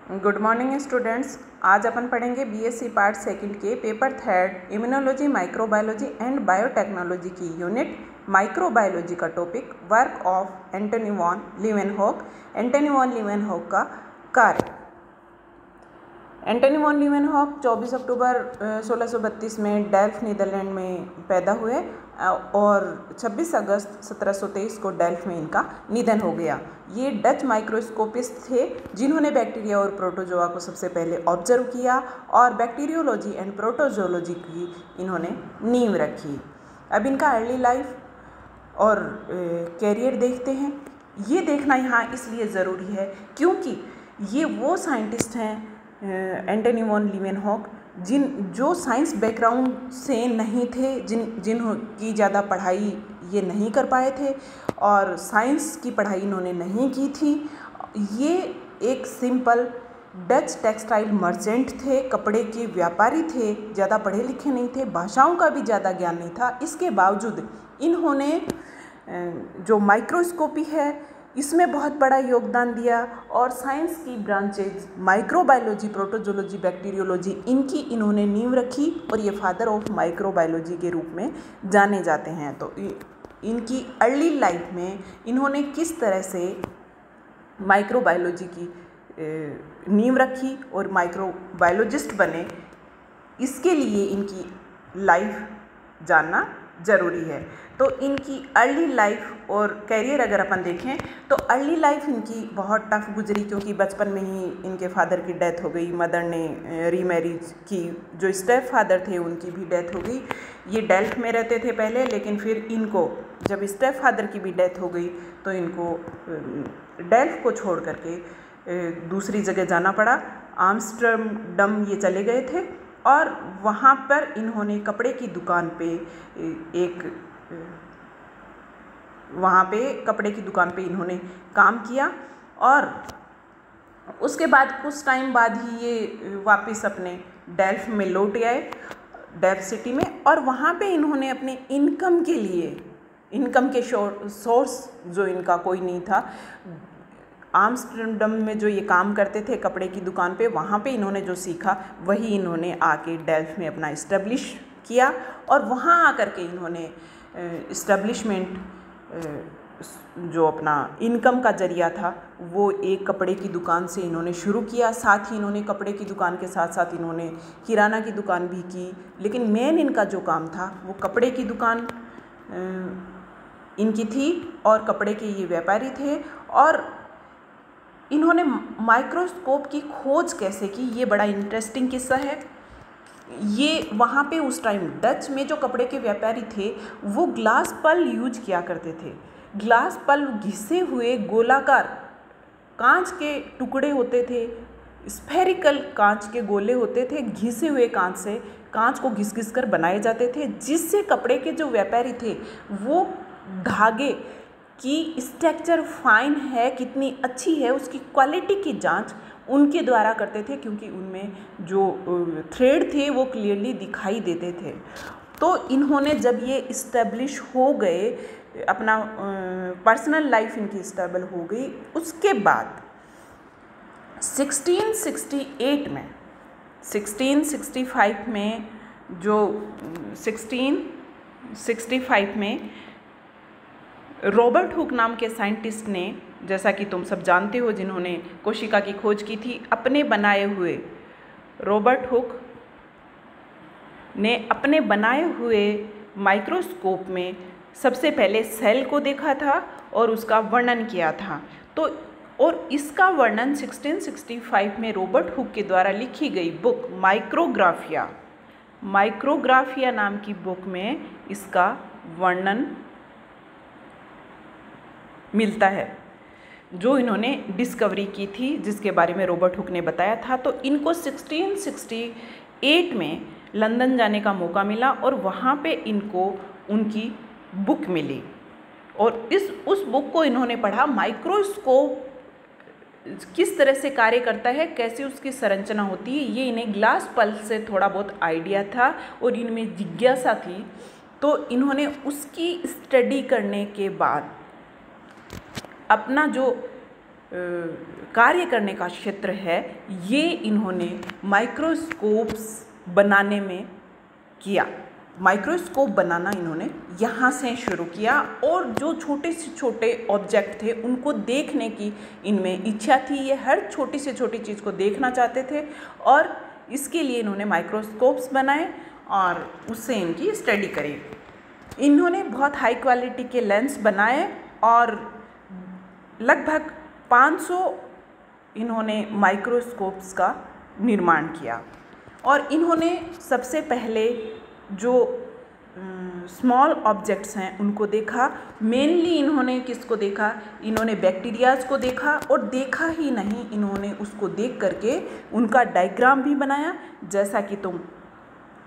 Good morning students. आज अपन पढ़ेंगे बीएससी पार्ट सेकंड के paper third immunology microbiology and biotechnology की यूनिट माइक्रोबायोलॉजी का topic work of Antony van Leeuwenhoek. Antony van Leeuwenhoek का कार्य। एंटनी वॉन लीवेनहॉक 24 अक्टूबर 1632 में डेल्फ नीदरलैंड में पैदा हुए और 26 अगस्त 1723 को डेल्फ में इनका निधन हो गया। ये डच माइक्रोस्कोपिस्ट थे जिन्होंने बैक्टीरिया और प्रोटोजोआ को सबसे पहले ऑब्जर्व किया और बैक्टीरियोलॉजी एंड प्रोटोजोलॉजी की इन्होंने नींव रखी। अब इनका अर्ली लाइफ और कैरियर देखते हैं। ये देखना यहाँ इसलिए ज़रूरी है क्योंकि ये वो साइंटिस्ट हैं एंटनी वॉन लीवेनहॉक जो साइंस बैकग्राउंड से नहीं थे, जिनकी ज़्यादा पढ़ाई ये नहीं कर पाए थे और साइंस की पढ़ाई इन्होंने नहीं की थी। ये एक सिंपल डच टेक्सटाइल मर्चेंट थे, कपड़े के व्यापारी थे, ज़्यादा पढ़े लिखे नहीं थे, भाषाओं का भी ज़्यादा ज्ञान नहीं था। इसके बावजूद इन्होंने जो माइक्रोस्कोपी है इसमें बहुत बड़ा योगदान दिया और साइंस की ब्रांचेज माइक्रोबायोलॉजी, प्रोटोजोलॉजी, बैक्टीरियोलॉजी इनकी इन्होंने नींव रखी और ये फादर ऑफ माइक्रोबायोलॉजी के रूप में जाने जाते हैं। तो इनकी अर्ली लाइफ में इन्होंने किस तरह से माइक्रोबायोलॉजी की नींव रखी और माइक्रोबायोलॉजिस्ट बने, इसके लिए इनकी लाइफ जानना ज़रूरी है। तो इनकी अर्ली लाइफ और कैरियर अगर अपन देखें तो अर्ली लाइफ इनकी बहुत टफ गुजरी क्योंकि बचपन में ही इनके फादर की डेथ हो गई। मदर ने रीमैरिज की। जो स्टेप फादर थे उनकी भी डेथ हो गई। ये डेल्फ में रहते थे पहले, लेकिन फिर इनको जब स्टेप फादर की भी डेथ हो गई तो इनको डेल्फ को छोड़ करके दूसरी जगह जाना पड़ा। आम्स्टरडम ये चले गए थे और वहाँ पर इन्होंने कपड़े की दुकान पे इन्होंने काम किया और उसके बाद कुछ टाइम बाद ही ये वापस अपने डेल्फ में लौट आए, डेल्फ सिटी में, और वहाँ पे इन्होंने अपने इनकम के सोर्स जो इनका कोई नहीं था, आम्स्टरडम में जो ये काम करते थे कपड़े की दुकान पे, वहाँ पे इन्होंने जो सीखा वही इन्होंने आके डेल्फ में अपना इस्टेब्लिश किया और वहाँ आकर के इन्होंने इस्टेब्लिशमेंट जो अपना इनकम का जरिया था वो एक कपड़े की दुकान से इन्होंने शुरू किया। साथ ही इन्होंने कपड़े की दुकान के साथ साथ इन्होंने किराना की दुकान भी की, लेकिन मेन इनका जो काम था वो कपड़े की दुकान इनकी थी और कपड़े के ये व्यापारी थे। और इन्होंने माइक्रोस्कोप की खोज कैसे की, ये बड़ा इंटरेस्टिंग किस्सा है। ये वहाँ पे उस टाइम डच में जो कपड़े के व्यापारी थे वो ग्लास पल यूज किया करते थे। ग्लास पल घिसे हुए गोलाकार कांच के टुकड़े होते थे, स्फेरिकल कांच के गोले होते थे, घिसे हुए कांच को घिस कर बनाए जाते थे, जिससे कपड़े के जो व्यापारी थे वो धागे की स्ट्रक्चर फाइन है, कितनी अच्छी है, उसकी क्वालिटी की जांच उनके द्वारा करते थे क्योंकि उनमें जो थ्रेड थे वो क्लियरली दिखाई देते थे। तो इन्होंने जब ये इस्टेब्लिश हो गए, अपना पर्सनल लाइफ इनकी स्टेबल हो गई, उसके बाद 1665 में रॉबर्ट हुक नाम के साइंटिस्ट ने, जैसा कि तुम सब जानते हो जिन्होंने कोशिका की खोज की थी, रॉबर्ट हुक ने अपने बनाए हुए माइक्रोस्कोप में सबसे पहले सेल को देखा था और उसका वर्णन किया था। तो और इसका वर्णन 1665 में रॉबर्ट हुक के द्वारा लिखी गई बुक माइक्रोग्राफिया नाम की बुक में इसका वर्णन मिलता है, जो इन्होंने डिस्कवरी की थी, जिसके बारे में रॉबर्ट हुक ने बताया था। तो इनको 1668 में लंदन जाने का मौका मिला और वहाँ पे इनको उनकी बुक मिली और उस बुक को इन्होंने पढ़ा। माइक्रोस्कोप किस तरह से कार्य करता है, कैसे उसकी संरचना होती है, ये इन्हें ग्लास पल्स से थोड़ा बहुत आइडिया था और इनमें जिज्ञासा थी। तो इन्होंने उसकी स्टडी करने के बाद अपना जो कार्य करने का क्षेत्र है, ये इन्होंने माइक्रोस्कोप्स बनाने में किया। माइक्रोस्कोप बनाना इन्होंने यहाँ से शुरू किया और जो छोटे से छोटे ऑब्जेक्ट थे उनको देखने की इनमें इच्छा थी। ये हर छोटी से छोटी चीज़ को देखना चाहते थे और इसके लिए इन्होंने माइक्रोस्कोप्स बनाए और उससे इनकी स्टडी करी। इन्होंने बहुत हाई क्वालिटी के लेंस बनाए और लगभग 500 इन्होंने माइक्रोस्कोप्स का निर्माण किया। और इन्होंने सबसे पहले जो स्मॉल ऑब्जेक्ट्स हैं उनको देखा। मेनली इन्होंने किसको देखा? इन्होंने बैक्टीरियाज को देखा और देखा ही नहीं, इन्होंने उसको देख करके उनका डायग्राम भी बनाया। जैसा कि तुम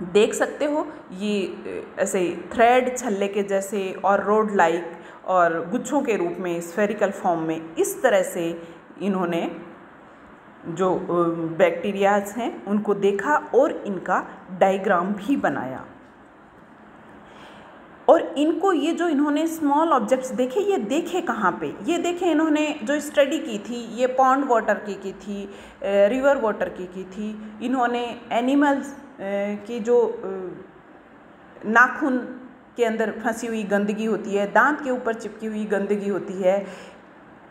देख सकते हो, ये ऐसे थ्रेड छल्ले के जैसे और रोड लाइक और गुच्छों के रूप में स्फेरिकल फॉर्म में इस तरह से इन्होंने जो बैक्टीरियाज हैं उनको देखा और इनका डायग्राम भी बनाया। और इनको ये जो इन्होंने स्मॉल ऑब्जेक्ट्स देखे, ये देखे कहाँ पे? ये देखे इन्होंने जो स्टडी की थी ये पॉन्ड वाटर की थी, रिवर वाटर की थी। इन्होंने एनिमल्स की जो नाखून के अंदर फंसी हुई गंदगी होती है, दांत के ऊपर चिपकी हुई गंदगी होती है,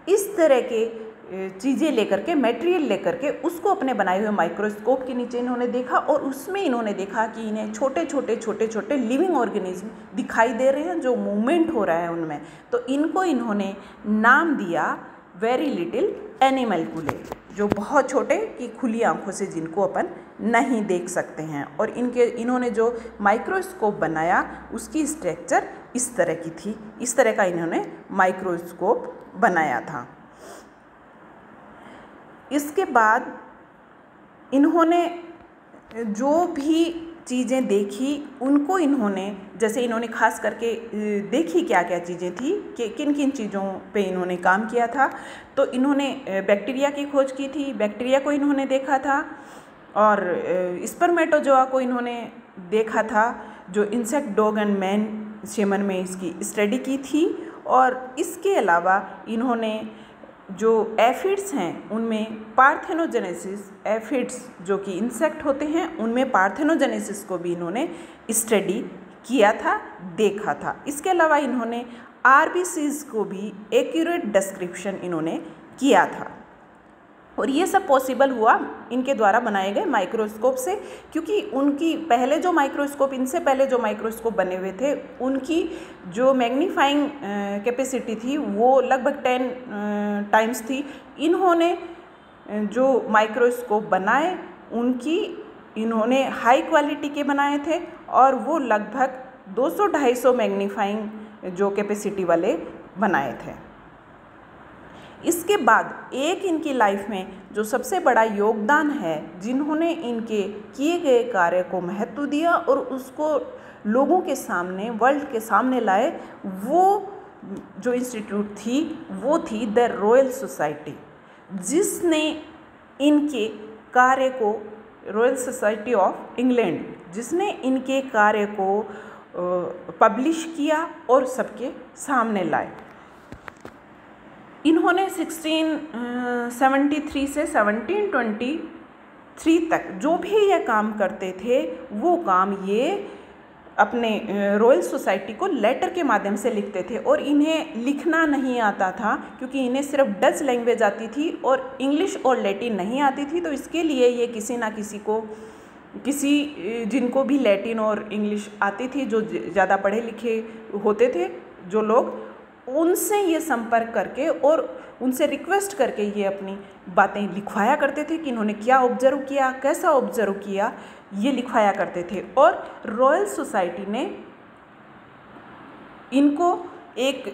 इस तरह के चीज़ें लेकर के, मटेरियल लेकर के उसको अपने बनाए हुए माइक्रोस्कोप के नीचे इन्होंने देखा और उसमें इन्होंने देखा कि इन्हें छोटे छोटे लिविंग ऑर्गेनिज्म दिखाई दे रहे हैं, जो मूवमेंट हो रहा है उनमें। तो इनको इन्होंने नाम दिया वेरी लिटिल एनिमल्कुले, जो बहुत छोटे कि खुली आंखों से जिनको अपन नहीं देख सकते हैं। और इन्होंने जो माइक्रोस्कोप बनाया उसकी स्ट्रक्चर इस तरह की थी, इस तरह का इन्होंने माइक्रोस्कोप बनाया था। इसके बाद इन्होंने जो भी चीज़ें देखी उनको इन्होंने, जैसे इन्होंने खास करके देखी क्या क्या चीज़ें थी, कि किन किन चीज़ों पे इन्होंने काम किया था। तो इन्होंने बैक्टीरिया की खोज की थी, बैक्टीरिया को इन्होंने देखा था और स्पर्मेटोजोआ को इन्होंने देखा था, जो इंसेक्ट, डॉग एंड मैन शेमन में इसकी स्टडी की थी। और इसके अलावा इन्होंने जो एफिड्स हैं उनमें पार्थेनोजेनेसिस, एफिड्स जो कि इंसेक्ट होते हैं उनमें पार्थेनोजेनेसिस को भी इन्होंने स्टडी किया था, देखा था। इसके अलावा इन्होंने आरबीसीज को भी एक्यूरेट डिस्क्रिप्शन इन्होंने किया था। और ये सब पॉसिबल हुआ इनके द्वारा बनाए गए माइक्रोस्कोप से, क्योंकि उनकी पहले जो माइक्रोस्कोप, इनसे पहले जो माइक्रोस्कोप बने हुए थे उनकी जो मैग्नीफाइंग कैपेसिटी थी वो लगभग 10 टाइम्स थी। इन्होंने जो माइक्रोस्कोप बनाए इन्होंने हाई क्वालिटी के बनाए थे और वो लगभग 200-250 मैग्नीफाइंग जो कैपेसिटी वाले बनाए थे। इसके बाद एक इनकी लाइफ में जो सबसे बड़ा योगदान है, जिन्होंने इनके किए गए कार्य को महत्व दिया और उसको लोगों के सामने, वर्ल्ड के सामने लाए, वो जो इंस्टीट्यूट थी वो थी द रॉयल सोसाइटी, जिसने इनके कार्य को, रॉयल सोसाइटी ऑफ इंग्लैंड, जिसने इनके कार्य को पब्लिश किया और सबके सामने लाए। इन्होंने 1673 से 1723 तक जो भी ये काम करते थे वो काम ये अपने रॉयल सोसाइटी को लेटर के माध्यम से लिखते थे। और इन्हें लिखना नहीं आता था क्योंकि इन्हें सिर्फ डच लैंग्वेज आती थी और इंग्लिश और लैटिन नहीं आती थी। तो इसके लिए ये किसी ना किसी को, जिनको भी लैटिन और इंग्लिश आती थी, जो ज़्यादा पढ़े लिखे होते थे जो लोग, उनसे ये संपर्क करके और उनसे रिक्वेस्ट करके ये अपनी बातें लिखवाया करते थे कि इन्होंने क्या ऑब्जर्व किया, कैसा ऑब्जर्व किया, ये लिखवाया करते थे। और रॉयल सोसाइटी ने इनको एक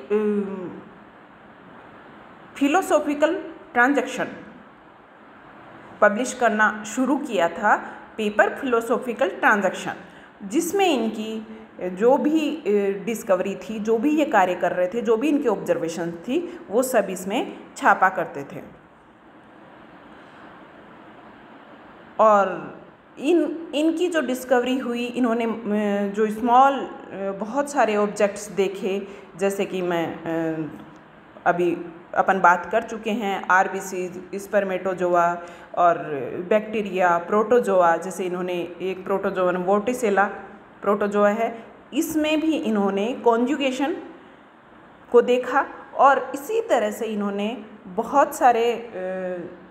फिलोसॉफिकल ट्रांजैक्शन पब्लिश करना शुरू किया था, पेपर फिलोसॉफिकल ट्रांजैक्शन, जिसमें इनकी जो भी डिस्कवरी थी, जो भी ये कार्य कर रहे थे, जो भी इनकी ऑब्जर्वेशन थी, वो सब इसमें छापा करते थे। और इनकी जो डिस्कवरी हुई, इन्होंने जो स्मॉल बहुत सारे ऑब्जेक्ट्स देखे, जैसे कि मैं अभी अपन बात कर चुके हैं, आरबीसीज, स्पर्मेटोजोआ और बैक्टीरिया, प्रोटोजोआ, जैसे इन्होंने एक प्रोटोजोआ वोर्टिसेला प्रोटोजोआ है, इसमें भी इन्होंने कॉन्जुगेशन को देखा। और इसी तरह से इन्होंने बहुत सारे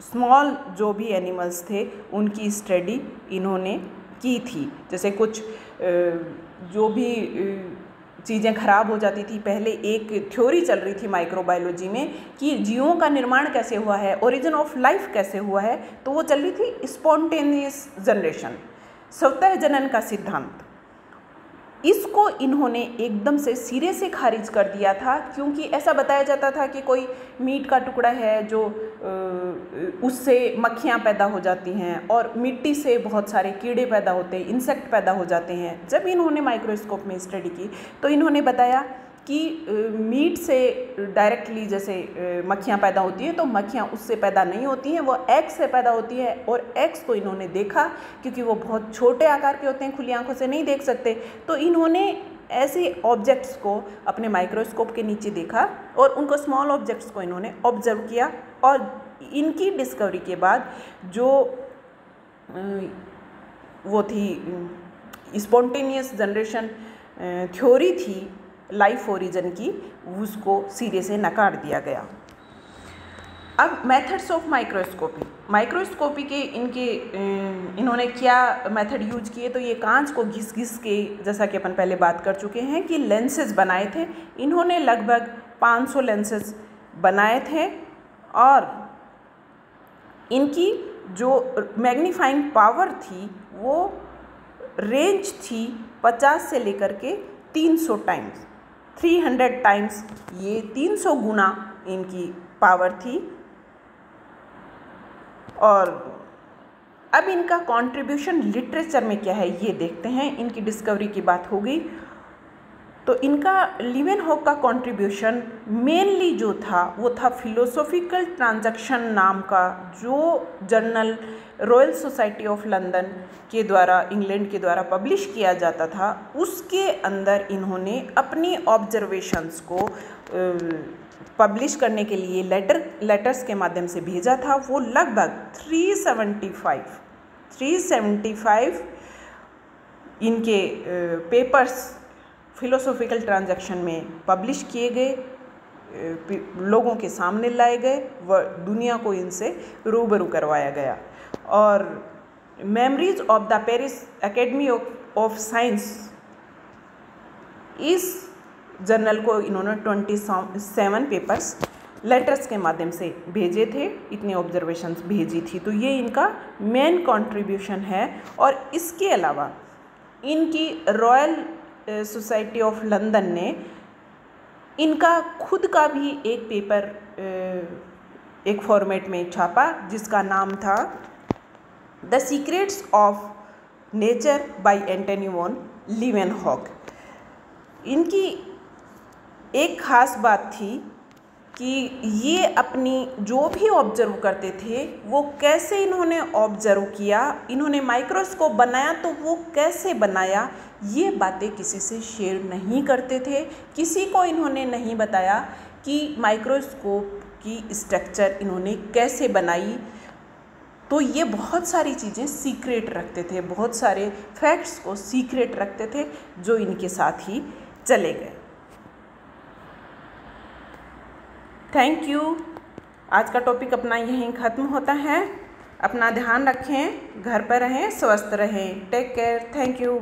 स्मॉल जो भी एनिमल्स थे उनकी स्टडी इन्होंने की थी। जैसे कुछ जो भी चीज़ें ख़राब हो जाती थी, पहले एक थ्योरी चल रही थी माइक्रोबायोलॉजी में कि जीवों का निर्माण कैसे हुआ है, ओरिजिन ऑफ लाइफ कैसे हुआ है, तो वो चल रही थी स्पॉन्टेनियस जनरेशन, स्वतः जनन का सिद्धांत। इसको इन्होंने एकदम से सिरे से खारिज कर दिया था, क्योंकि ऐसा बताया जाता था कि कोई मीट का टुकड़ा है जो उससे मक्खियाँ पैदा हो जाती हैं और मिट्टी से बहुत सारे कीड़े पैदा होते हैं, इंसेक्ट पैदा हो जाते हैं। जब इन्होंने माइक्रोस्कोप में स्टडी की तो इन्होंने बताया कि मीट से डायरेक्टली जैसे मक्खियाँ पैदा होती हैं, तो मक्खियाँ उससे पैदा नहीं होती हैं, वो एग से पैदा होती है। और एग्स को इन्होंने देखा क्योंकि वो बहुत छोटे आकार के होते हैं, खुली आंखों से नहीं देख सकते, तो इन्होंने ऐसे ऑब्जेक्ट्स को अपने माइक्रोस्कोप के नीचे देखा और उनको स्मॉल ऑब्जेक्ट्स को इन्होंने ऑब्जर्व किया। और इनकी डिस्कवरी के बाद जो वो थी स्पॉन्टेनियस जनरेशन थ्योरी थी लाइफ ओरिजिन की, उसको सिरे से नकार दिया गया। अब मेथड्स ऑफ माइक्रोस्कोपी के इन्होंने क्या मेथड यूज किए, तो ये कांच को घिस घिस के, जैसा कि अपन पहले बात कर चुके हैं कि लेंसेज बनाए थे। इन्होंने लगभग 500 लेंसेज बनाए थे और इनकी जो मैग्नीफाइंग पावर थी वो रेंज थी 50 से लेकर के 300 टाइम्स, 300 टाइम्स, ये 300 गुना इनकी पावर थी। और अब इनका कंट्रीब्यूशन लिटरेचर में क्या है ये देखते हैं। इनकी डिस्कवरी की बात हो गई, तो इनका लीवेनहॉक का कंट्रीब्यूशन मेनली जो था वो था फिलोसॉफिकल ट्रांजैक्शन नाम का जो journal royal society of London के द्वारा, इंग्लैंड के द्वारा पब्लिश किया जाता था। उसके अंदर इन्होंने अपनी ऑब्जर्वेशंस को पब्लिश करने के लिए लेटर्स के माध्यम से भेजा था। वो लगभग 375 इनके पेपर्स फिलोसॉफिकल ट्रांजैक्शन में पब्लिश किए गए, लोगों के सामने लाए गए, व दुनिया को इनसे रूबरू करवाया गया। और memories of the Paris academy of science, इस जर्नल को इन्होंने 27 पेपर्स लेटर्स के माध्यम से भेजे थे, इतनी ऑब्जर्वेशंस भेजी थी। तो ये इनका मेन कंट्रीब्यूशन है। और इसके अलावा इनकी रॉयल सोसाइटी ऑफ लंदन ने इनका खुद का भी एक पेपर एक फॉर्मेट में छापा जिसका नाम था the secrets of nature by Antony van Leeuwenhoek. इनकी एक ख़ास बात थी कि ये अपनी जो भी ऑब्जर्व करते थे वो कैसे इन्होंने ऑब्जर्व किया, इन्होंने माइक्रोस्कोप बनाया तो वो कैसे बनाया, ये बातें किसी से शेयर नहीं करते थे। किसी को इन्होंने नहीं बताया कि माइक्रोस्कोप की स्ट्रक्चर इन्होंने कैसे बनाई। तो ये बहुत सारी चीज़ें सीक्रेट रखते थे, बहुत सारे फैक्ट्स को सीक्रेट रखते थे जो इनके साथ ही चले गए। Thank you. आज का टॉपिक अपना यहीं ख़त्म होता है। अपना ध्यान रखें, घर पर रहें, स्वस्थ रहें। Take care. Thank you.